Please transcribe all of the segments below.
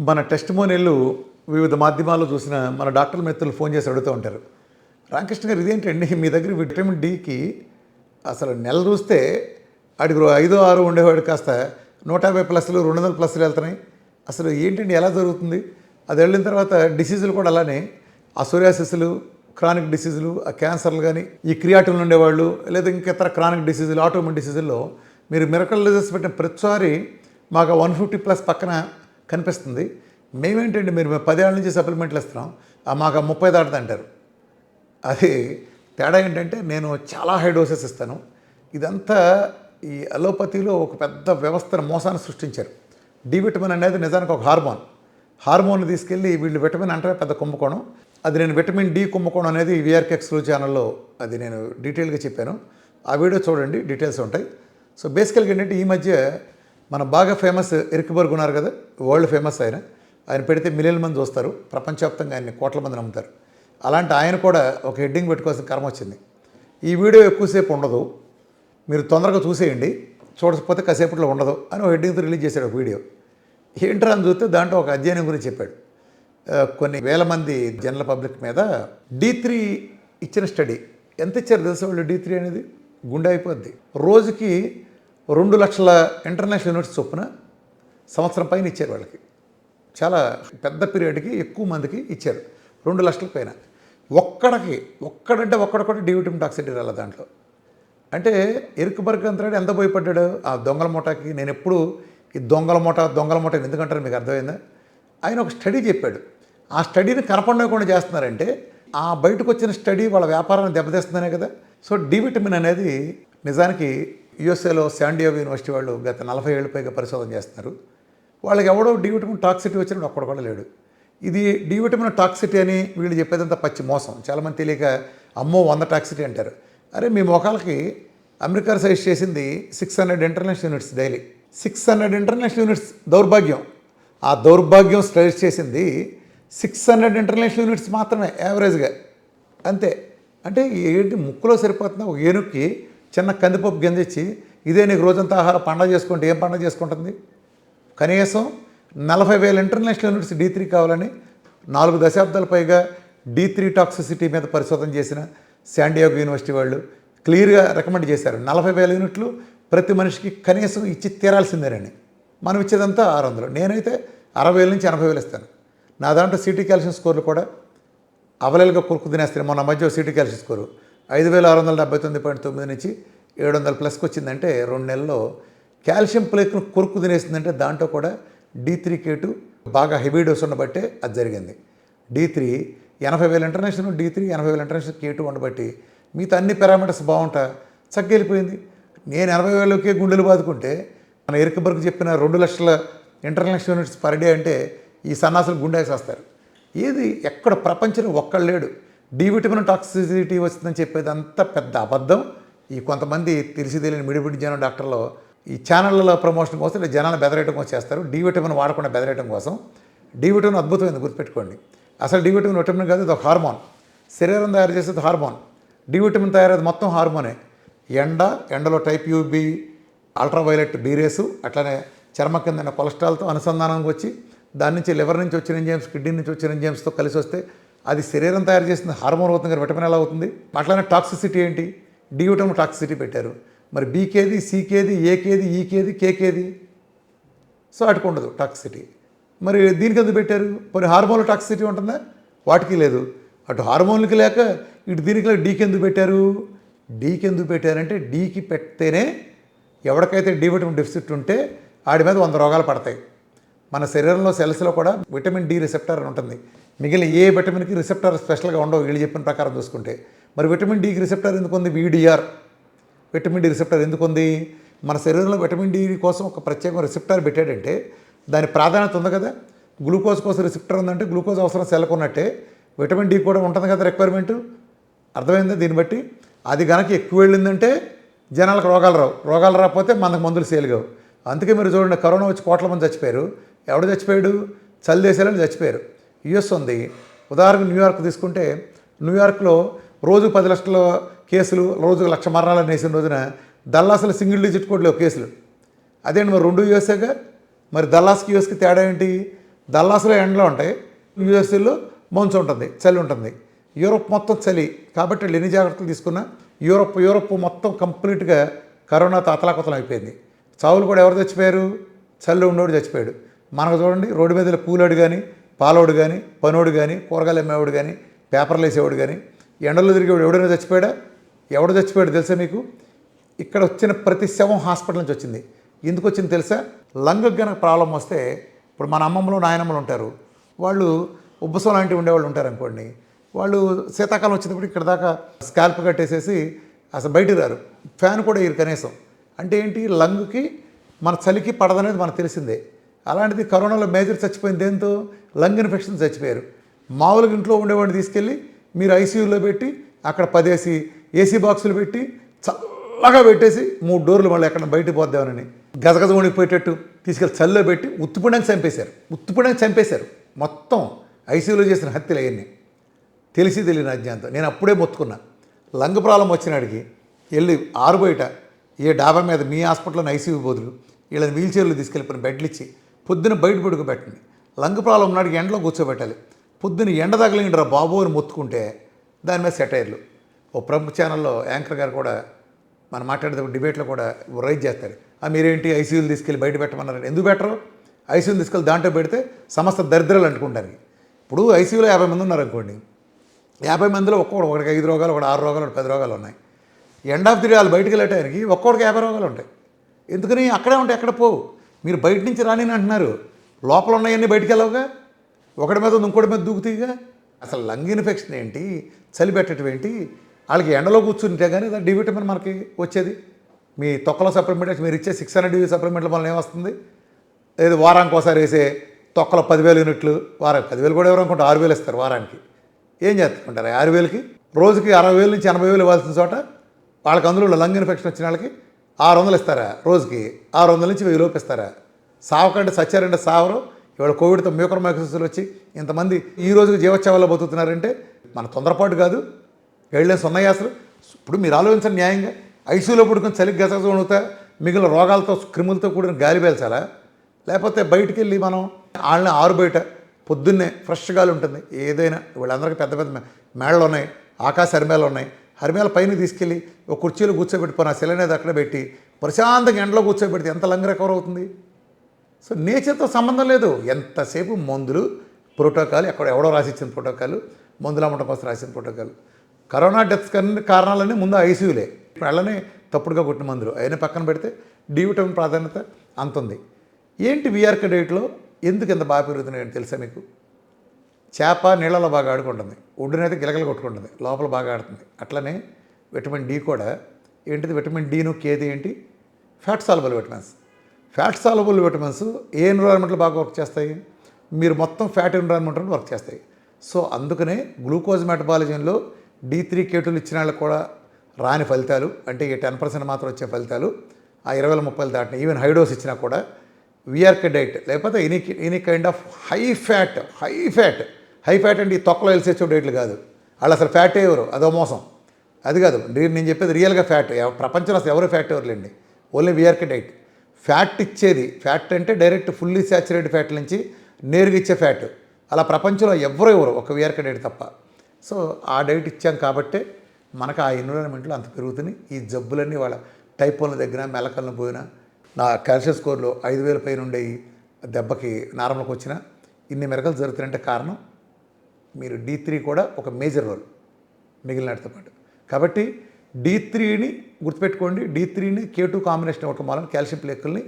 మన టెస్టిమోనియల్లు వివిధ మాధ్యమాల్లో చూసిన మన డాక్టర్ మిత్రులు ఫోన్ చేసి అడుగుతూ ఉంటారు, రామకృష్ణ గారు ఇదేంటండి మీ దగ్గర విటమిన్ డికి అసలు నెల చూస్తే అడిగి 5 6 ఉండేవాడు కాస్త 150+లు 200+లు వెళ్తున్నాయి. అసలు ఏంటండి ఎలా జరుగుతుంది? అది వెళ్ళిన తర్వాత డిసీజులు కూడా అలానే ఆ సోరియాసిస్లు, క్రానిక్ డిసీజులు, ఆ క్యాన్సర్లు కానీ, ఈ క్రియాటిన్లు ఉండేవాళ్ళు, లేదా ఇంకెతర క్రానిక్ డిసీజులు, ఆటోమిన్ డిసీజుల్లో మీరు మిరకల్ డిజీస్ పెట్టిన ప్రతిసారి మాకు 150+ పక్కన కనిపిస్తుంది. మేమేంటండి మీరు 10 ఏళ్ళ నుంచి సప్లిమెంట్లు ఇస్తున్నాం, మాకు 30 దాటుతుంది అంటారు. అది తేడా ఏంటంటే నేను చాలా హై డోసెస్ ఇస్తాను. ఇదంతా ఈ అలోపతిలో ఒక పెద్ద వ్యవస్థను మోసాన్ని సృష్టించారు. డి విటమిన్ అనేది నిజానికి ఒక హార్మోన్ తీసుకెళ్ళి వీళ్ళు విటమిన్ అంటే పెద్ద కుంభకోణం. అది నేను విటమిన్ డి కుంభకోణం అనేది విఆర్కే ఎక్స్క్లూజివ్ ఛానల్లో అది నేను డీటెయిల్గా చెప్పాను. ఆ వీడియో చూడండి, డీటెయిల్స్ ఉంటాయి. సో బేసికల్గా ఏంటంటే ఈ మధ్య మన బాగా ఫేమస్ ఎరిక్బర్గ్ ఉన్నారు కదా, వరల్డ్ ఫేమస్ ఆయన పెడితే మిలియన్ మంది చూస్తారు, ప్రపంచవ్యాప్తంగా ఆయన్ని కోట్ల మంది నమ్ముతారు. అలాంటి ఆయన కూడా ఒక హెడ్డింగ్ పెట్టుకోవాల్సిన కర్మ వచ్చింది. ఈ వీడియో ఎక్కువసేపు ఉండదు, మీరు తొందరగా చూసేయండి, చూడకపోతే కాసేపట్లో ఉండదు అని ఒక హెడ్డింగ్తో రిలీజ్ చేశాడు ఒక వీడియో. ఏంట్రా అని చూస్తే దాంట్లో ఒక అధ్యయనం గురించి చెప్పాడు. కొన్ని వేల మంది జనరల్ పబ్లిక్ మీద D3 ఇచ్చిన స్టడీ ఎంత ఇచ్చారు తెలుసా వాళ్ళు? D3 అనేది గుండె అయిపోద్ది. రోజుకి 2 లక్షల ఇంటర్నేషనల్ యూనిట్స్ చొప్పున సంవత్సరం పైన ఇచ్చారు వాళ్ళకి. చాలా పెద్ద పీరియడ్కి ఎక్కువ మందికి ఇచ్చారు, 2 లక్షల పైన. ఒక్కడంటే కూడా డి విటమిన్ టాక్సిటీ రాల దాంట్లో. అంటే ఎరిక్బర్గ్ అంతరాడు ఎంత భయపడ్డాడు ఆ దొంగల మూటకి. నేను ఎప్పుడు ఈ దొంగల మూట ఎందుకంటారు మీకు అర్థమైందా? ఆయన ఒక స్టడీ చెప్పాడు. ఆ స్టడీని కనపడకుండా చేస్తున్నారంటే ఆ బయటకు వచ్చిన స్టడీ వాళ్ళ వ్యాపారాన్ని దెబ్బతీస్తుందనే కదా. సో డి విటమిన్ అనేది నిజానికి యుఎస్ఏలో శాండియాగో యూనివర్సిటీ వాళ్ళు గత 40 ఏళ్ళ పైగా పరిశోధన చేస్తున్నారు. వాళ్ళకి ఎవడో డి విటమిన్ టాక్సిటీ వచ్చినప్పుడు ఒక్కడు కూడా లేడు. ఇది డి విటమిన్ టాక్సిటీ అని వీళ్ళు చెప్పేదంతా పచ్చి మోసం. చాలామంది తెలియక అమ్మో 100 టాక్సిటీ అంటారు. అరే మీ మొఖాలకి అమెరికా సజెస్ట్ చేసింది 600 international units daily. 600 international units దౌర్భాగ్యం. ఆ దౌర్భాగ్యం సజెస్ట్ చేసింది 600 ఇంటర్నేషనల్ యూనిట్స్ మాత్రమే యావరేజ్గా, అంతే. అంటే ఏంటి ముక్కులో సరిపోతున్నా ఒక ఏనుక్కి చిన్న కందిపప్పు గింజచ్చి ఇదే నీకు రోజంతా ఆహారం పండగ చేసుకుంటే ఏం పండగ చేసుకుంటుంది? కనీసం 40,000 ఇంటర్నేషనల్ యూనిట్స్ D3 కావాలని 4 దశాబ్దాల పైగా D3 టాక్సిసిటీ మీద పరిశోధన చేసిన శాండియాగో యూనివర్సిటీ వాళ్ళు క్లియర్గా రికమెండ్ చేశారు. 40,000 యూనిట్లు ప్రతి మనిషికి కనీసం ఇచ్చి తీరాల్సిందేనని. మనం ఇచ్చేదంతా 600. నేనైతే 60,000 నుంచి 80,000 ఇస్తాను. నా దాంట్లో సిటీ కాల్షియం స్కోర్లు కూడా అవలేలుగా కొరుకు తినేస్తాను. మొన్న మధ్య సిటీ కాల్షియం స్కోరు 5,679.9 నుంచి 700+ వచ్చిందంటే 2 నెలల్లో కాల్షియం ప్లేక్ను కొరుకు తినేసిందంటే దాంట్లో కూడా D3K2 బాగా హెవీ డోస్ ఉండబట్టే అది జరిగింది. D3 80,000 international D3 80,000 international K2 ఉండబట్టి మిగతా అన్ని పారామీటర్స్ బాగుంటా చక్కగా వెళ్ళిపోయింది. నేను 80,000కే గుండెలు బాదుకుంటే మన ఎరిక్బర్గ్ చెప్పిన 2 లక్షల ఇంటర్నేషనల్ యూనిట్స్ పర్ డే అంటే ఈ సన్నాసులు గుండె వేసేస్తారు. ఏది ఎక్కడ ప్రపంచంలో ఒక్కడు లేడు డి విటమిన్ టాక్సిసిటీ వస్తుందని చెప్పేది అంత పెద్ద అబద్ధం. ఈ కొంతమంది తెలిసి తెలియని మిడిపిడి జనం డాక్టర్లు ఈ ఛానళ్ళలో ప్రమోషన్ కోసం ఇలా జనాలను బెదరేయడం కోసం చేస్తారు. డి విటమిన్ వాడకుండా బెదరేయడం కోసం. డి విటమిన్ అద్భుతమైంది, గుర్తుపెట్టుకోండి. అసలు డి విటమిన్ కాదు, ఇది ఒక హార్మోన్. శరీరం తయారు చేసేది హార్మోన్. డి విటమిన్ తయారయ్యేది మొత్తం హార్మోనే. ఎండలో type UB, ultraviolet B rays, అట్లనే చర్మ కింద కొలెస్ట్రాల్తో అనుసంధానంగా వచ్చి దాని నుంచి లివర్ నుంచి వచ్చిన ఎంజైమ్స్, కిడ్నీ నుంచి వచ్చిన ఎంజైమ్స్తో కలిసి వస్తే అది శరీరం తయారు చేసిన హార్మోన్ అవుతుంది కదా, విటమిన్ ఎలా అవుతుంది? అట్లానే టాక్సిసిటీ ఏంటి? డి విటమిన్ టాక్సిసిటీ పెట్టారు. మరి బీకేది, సీకేది, ఏకేది, ఈకేది, కేకేది? సో అటుకు ఉండదు టాక్సిసిటీ. మరి దీనికి ఎందుకు పెట్టారు? కొన్ని హార్మోన్ల టాక్సిసిటీ ఉంటుందా? వాటికి లేదు. అటు హార్మోన్లకి లేక ఇటు దీనికి లేక డీకి ఎందుకు పెట్టారు? డీకి ఎందుకు పెట్టారంటే డీకి పెడితేనే ఎవరికైతే డి విటమిన్ డెఫిసిట్ ఉంటే ఆడి మీద 100 రోగాలు పడతాయి. మన శరీరంలో సెల్స్లో కూడా విటమిన్ డి రిసెప్టర్ అని ఉంటుంది. మిగిలిన ఏ విటమిన్కి రిసెప్టర్ స్పెషల్గా ఉండవు వీళ్ళు చెప్పిన ప్రకారం చూసుకుంటే. మరి విటమిన్ డికి రిసెప్టర్ ఎందుకు ఉంది? VDR విటమిన్ డి రిసెప్టర్ ఎందుకు ఉంది? మన శరీరంలో విటమిన్ డి కోసం ఒక ప్రత్యేక రిసెప్టర్ పెట్టాడంటే దాని ప్రాధాన్యత ఉంది కదా. గ్లూకోజ్ కోసం రిసెప్టర్ ఉందంటే గ్లూకోజ్ అవసరం సెల్కు ఉన్నట్టే విటమిన్ డి కూడా ఉంటుంది కదా రిక్వైర్మెంటు. అర్థమైందా? దీన్ని బట్టి అది కనుక ఎక్కువ వెళ్ళిందంటే జనాలకు రోగాలు రాకపోతే మనకు మందులు సేల్ కావు. అందుకే మీరు చూడండి, కరోనా వచ్చి కోట్ల మంది చచ్చిపోయారు. ఎవడు చచ్చిపోయాడు? చలి దేశాలని చచ్చిపోయారు. యుఎస్ ఉంది. ఉదాహరణకు న్యూయార్క్ తీసుకుంటే న్యూయార్క్లో రోజు 10 లక్షల కేసులు, రోజు 1,00,000 మరణాలు వేసిన రోజున దల్లాసలు సింగిల్ డిజిట్ కోడ్లో కేసులు. అదేంటి మరి 2 యూఎస్ఏగా, మరి దల్లాస్కి యూఎస్కి తేడా ఏంటి? దల్లాస్లో ఎండలో ఉంటాయి, యూఎస్ఏలో మంచు ఉంటుంది, చలి ఉంటుంది. యూరోప్ మొత్తం చలి, కాబట్టి వీళ్ళు ఎన్ని జాగ్రత్తలు తీసుకున్నా యూరోప్ మొత్తం కంప్లీట్గా కరోనాతో అతలాకుతలం అయిపోయింది. చావులు కూడా ఎవరు చచ్చిపోయారు? చల్లి ఉండోడు చచ్చిపోయాడు. మనకు చూడండి, రోడ్డు మీద పూలోడు కానీ, పాలోడు కానీ, పనోడు కానీ, కూరగాయలు అమ్మేవాడు కానీ, పేపర్లు వేసేవాడు కానీ, ఎండలో తిరిగేవాడు ఎవడైనా చచ్చిపోయాడా? ఎవడు చచ్చిపోయాడు తెలుసా మీకు? ఇక్కడ వచ్చిన ప్రతి శవం హాస్పిటల్ నుంచి వచ్చింది. ఎందుకు వచ్చింది తెలుసా? లంగ్కి కనుక ప్రాబ్లం వస్తే, ఇప్పుడు మన అమ్మమ్మలు నాయనమ్మలు ఉంటారు, వాళ్ళు ఉబ్బసం లాంటివి ఉండేవాళ్ళు ఉంటారు అనుకోండి, వాళ్ళు శీతాకాలం వచ్చినప్పుడు ఇక్కడ దాకా స్కాల్ప్ కట్టేసేసి అసలు బయటికి రారు, ఫ్యాన్ కూడా ఇరు కనీసం. అంటే ఏంటి? లంగ్కి మన చలికి పడదనేది మనకు తెలిసిందే. అలాంటిది కరోనాలో మేజర్ చచ్చిపోయింది దేంతో? లంగ్ ఇన్ఫెక్షన్ చచ్చిపోయారు. మామూలుగా ఇంట్లో ఉండేవాడిని తీసుకెళ్ళి మీరు ఐసీయూలో పెట్టి అక్కడ 10 ఏసీ బాక్సులు పెట్టి చల్లగా పెట్టేసి 3 డోర్లు మళ్ళీ ఎక్కడ బయటకు పోద్దామని గజగజ వణికిపోయేటట్టు తీసుకెళ్ళి చల్లో పెట్టి ఉత్తుపడానికి చంపేశారు. మొత్తం ఐసీయూలో చేసిన హత్యలు అవన్నీ తెలియని అజ్ఞానంతో. నేను అప్పుడే మొత్తుకున్నా, లంగ్ ప్రాబ్లం వచ్చినాడికి వెళ్ళి ఆరు బయట ఏ డాబా మీద మీ హాస్పిటల్లోని ఐసీయూ బదులు వీళ్ళని వీల్ చైర్లు తీసుకెళ్ళిపోయిన బెడ్లు ఇచ్చి పొద్దున బయట పడుకోబెట్టండి. లంగ్ ప్రాబ్లం ఉన్నాడికి ఎండలో కూర్చోబెట్టాలి. పొద్దున్న ఎండ తగలిండ్రా బాబు అని మొత్తుకుంటే దాని మీద సెటైర్లు. ఓ ప్రముఖ ఛానల్లో యాంకర్ గారు కూడా మనం మాట్లాడేటప్పుడు డిబేట్లో కూడా రైజ్ చేస్తారు, మీరేంటి ఐసీయూలు తీసుకెళ్ళి బయట పెట్టమన్నారండి. ఎందుకు పెట్టరు? ఐసీయూలు తీసుకెళ్ళి దాంట్లో పెడితే సమస్త దరిద్రాలు అంటుకుంటానికి. ఇప్పుడు ఐసీయూలో 50 మంది ఉన్నారనుకోండి, 50 మందిలో ఒకడికి 5 రోగాలు, ఒకటి 6 రోగాలు, ఒకటి 10 రోగాలు ఉన్నాయి. ఎండ్ ఆఫ్ ది డే వాళ్ళు బయటికి వెళ్ళటానికి ఒక్కొక్కడికి 50 రోగాలు ఉంటాయి. ఎందుకని? అక్కడే ఉంటాయి, ఎక్కడ పోవు. మీరు బయట నుంచి రాని అంటున్నారు, లోపల ఉన్నాయన్నీ బయటికి వెళ్ళవుగా, ఒకటి మీద ఇంకోటి మీద దూకుతాయిగా. అసలు లంగ్ ఇన్ఫెక్షన్ ఏంటి, చలి పెట్టడం ఏంటి? వాళ్ళకి ఎండలో కూర్చుంటే కానీ డి విటమిన్ మనకి వచ్చేది. మీ తొక్కల సప్లిమెంట్ మీరు ఇచ్చే 600 DV సప్లిమెంట్ల వల్ల ఏమొస్తుంది? లేదు వారానికి ఒకసారి వేసే తొక్కల 10,000 యూనిట్లు, వారానికి 10,000 కూడా ఎవరు అనుకుంటే 6,000 ఇస్తారు వారానికి. ఏం చేస్తుంటారు? 6,000కి రోజుకి 60,000 నుంచి 80,000 ఇవ్వాల్సిన చోట వాళ్ళకి అందులో లంగ్ ఇన్ఫెక్షన్ వచ్చిన వాళ్ళకి 600 ఇస్తారా? రోజుకి 600 నుంచి 1000 లోపు ఇస్తారా? సావకంటే సచ్చారంటే సావరు. ఇవాళ కోవిడ్తో మ్యూకర్మైకోసిస్లు వచ్చి ఇంతమంది ఈ రోజుకి జీవోత్సవాల్లో బతుకుతున్నారంటే మన తొందరపాటు కాదు, గైడ్లైన్స్ ఉన్నాయి అసలు. ఇప్పుడు మీరు ఆలోచించండి న్యాయంగా. ఐసీయూలో పడుకొని చలికి గసగస వణుకుతా మిగిలిన రోగాలతో క్రిములతో కూడిన గాలి పీల్చాలా? లేకపోతే బయటికి వెళ్ళి మనం వాళ్ళని ఆరు బయట పొద్దున్నే ఫ్రెష్ గాలి ఉంటుంది. ఏదైనా వీళ్ళందరికీ పెద్ద పెద్ద మేళలు ఉన్నాయి, ఆకాశ హరిమేళలు ఉన్నాయి. హరిమేళ పైన తీసుకెళ్ళి ఒక కుర్చీలో కూర్చోబెట్టుకొని ఆ సెల్ అనేది అక్కడ పెట్టి ప్రశాంతంగా ఎండలో కూర్చోబెడితే ఎంత లంగ్ రికవర్ అవుతుంది? సో నేచర్తో సంబంధం లేదు. ఎంతసేపు మందులు, ప్రోటోకాల్, ఎవడో రాసిచ్చిన ప్రోటోకాల్, మందులు అమ్మటం కోసం రాసిన ప్రోటోకాల్. కరోనా డెత్స్ కారణాలన్నీ ముందు ఐసీయూలే. వాళ్ళనే తప్పుడుగా కొట్టిన మందులు అయినా పక్కన పెడితే డి విటమిన్ ప్రాధాన్యత అంత ఉంది. ఏంటి వీఆర్కే డైట్లో ఎందుకు ఎంత బాగా పెరుగుతున్నాయని తెలుసా మీకు? చేప నీళ్ళలో బాగా ఆడుకుంటుంది, ఒడ్డునైతే గిలగలు కొట్టుకుంటుంది, లోపల బాగా ఆడుతుంది. అట్లనే విటమిన్ డి కూడా ఏంటిది? విటమిన్ డిను కేది ఏంటి? Fat soluble vitamins. Fat soluble vitamins ఏ ఎన్విరాన్మెంట్లో బాగా వర్క్ చేస్తాయి? మీరు మొత్తం ఫ్యాట్ ఎన్విరాన్మెంట్లో వర్క్ చేస్తాయి. సో అందుకనే గ్లూకోజ్ మెటబాలిజంలో D3 కేటులు ఇచ్చిన వాళ్ళకి కూడా రాని ఫలితాలు, అంటే ఈ 10% మాత్రం వచ్చే ఫలితాలు, ఆ 20-30 దాటిన ఈవెన్ హై డోస్ ఇచ్చినా కూడా వీఆర్కే డైట్ లేకపోతే any kind of high fat అంటే ఈ తొక్కలో వెలిసేచ్చే డైట్లు కాదు. వాళ్ళు అసలు ఫ్యాట్ ఎవరు? అదో మోసం. అది కాదు నేను చెప్పేది రియల్గా ఫ్యాట్. ప్రపంచంలో అసలు ఎవరు ఫ్యాట్ ఎవరులేండి, ఓన్లీ వీఆర్కే డైట్. ఫ్యాట్ ఇచ్చేది, ఫ్యాట్ అంటే డైరెక్ట్ ఫుల్లీ శాచురేటెడ్ ఫ్యాట్ నుంచి నేరుగా ఇచ్చే ఫ్యాట్. అలా ప్రపంచంలో ఎవరు ఒక వీఆర్కే డైట్ తప్ప. సో ఆ డైట్ ఇచ్చాం కాబట్టే మనకు ఆ ఎన్విరాన్మెంట్లో అంత పెరుగుతున్నాయి. ఈ జబ్బులన్నీ వాళ్ళ టైప్ 1 దగ్గర మెలకలను పోయినా, నా క్యాల్షియం స్కోర్లో 5,000 పైన ఉండే దెబ్బకి నార్మల్కి వచ్చిన ఇన్ని మెరకలు జరుగుతున్నాయంటే కారణం మీరు D3 కూడా ఒక మేజర్ రోల్ మిగిలినటితో పాటు. కాబట్టి D3ని గుర్తుపెట్టుకోండి. D3ని K2 కాంబినేషన్ ఇవ్వటం వలన కాల్షియం ప్లేకుల్ని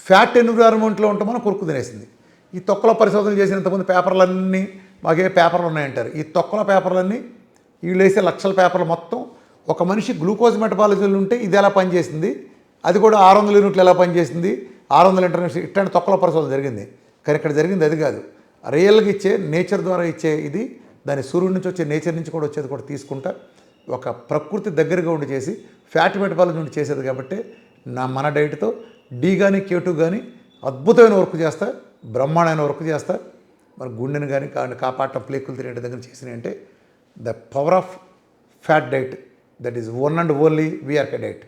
ఫ్యాట్ ఎన్విరాన్మెంట్లో ఉండటం వలన కొరుకు తినేసింది. ఈ తొక్కలో పరిశోధన చేసినంతమంది పేపర్లన్నీ మాకే పేపర్లు ఉన్నాయంటారు. ఈ తొక్కల పేపర్లన్నీ వీళ్ళు వేసే లక్షల పేపర్లు మొత్తం ఒక మనిషి గ్లూకోజ్ మెటబాలిజంలో ఉంటే ఇది ఎలా పనిచేసింది, అది కూడా 600 యూనిట్లు ఎలా పనిచేసింది, 600 ఇంటర్నేషనల్ ఇట్లాంటి తొక్కల పరిశోధన జరిగింది. కానీ ఇక్కడ జరిగింది అది కాదు. రియల్గా ఇచ్చే నేచర్ ద్వారా ఇచ్చే ఇది, దాని సూర్యుడి నుంచి వచ్చే నేచర్ నుంచి కూడా వచ్చేది కూడా తీసుకుంటా ఒక ప్రకృతి దగ్గరగా ఉండి చేసి ఫ్యాట్ మెటబాలిజం ఉండి చేసేది. కాబట్టి మన డైట్తో డి కానీ K2 కానీ అద్భుతమైన వర్క్ చేస్తా, బ్రహ్మాండమైన వర్క్ చేస్తా. మన గుండెని కానీ కాపాడటం, ప్లేకులు తినేటి దగ్గర చేసినాయి అంటే the power of fat diet, that is one and only VRK diet.